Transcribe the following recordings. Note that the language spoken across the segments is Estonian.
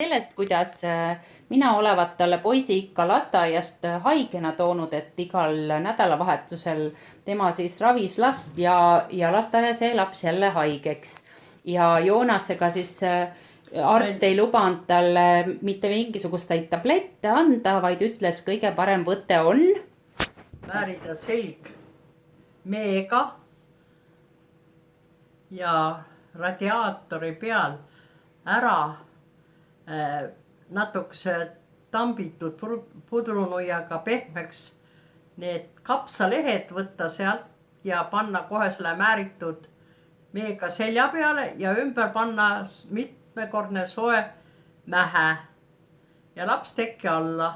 Sellest, kuidas mina olevat talle poisi ikka lasteaiast haigena toonud, et igal nädalavahetusel tema siis ravis last ja lasteaias jäi laps jälle haigeks. Ja Joonasega siis arst ei lubanud talle mitte mingisuguseid tablette anda, vaid ütles, kõige parem võte on määrida selg meega ja radiaatori peal ära natukese tambitud pudrunuiaga pehmeks need kapsalehed võtta sealt ja panna kohe selle määritud meega selja peale ja ümber panna mitmekordne soe mähe ja laps tekki alla.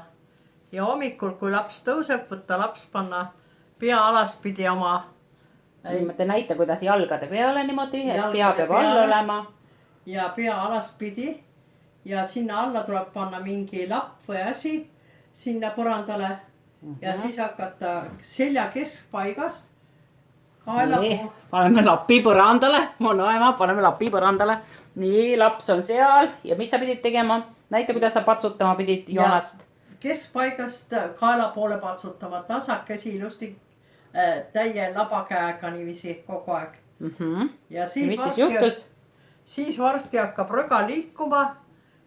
Ja hommikul, kui laps tõuseb, võtta laps panna pea alaspidi oma. Te näite, kuidas jalgade peale niimoodi, et pea peab all olema. Ja pea alaspidi. Ja sinna alla tuleb panna mingi lapp või asi sinna põrandale. Ja siis hakata selja keskpaigast. Nii, paneme lapi põrandale. Monoema, paneme lapi põrandale. Nii, laps on seal. Ja mis sa pidid tegema? Näite, kuidas sa patsutama pidid Joonast. Keskpaigast kaela poole patsutama. Tasakesi ilusti täie labakäega niiviisi kogu aeg. Ja mis siis juhtus? Siis varsti hakkab röga liikuma.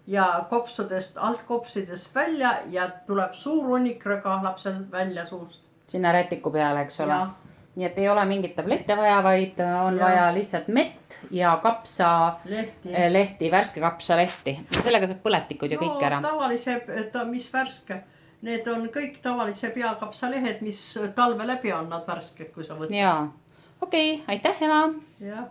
Ja kopsudest, altkopsidest välja ja tuleb suur hunnik röga lapsel välja suust. Sinna rätiku peale, eks ole. Nii et ei ole mingit tablette vaja, vaid on vaja lihtsalt mett ja kapsalehti, värske kapsalehti. Sellega saab põletikud ju kõik ära. Tavalise, mis värske. Need on kõik tavalise peakapsalehed, mis talve läbi on nad värsked, kui sa võtad. Jaa. Okei, aitäh, ema. Jah.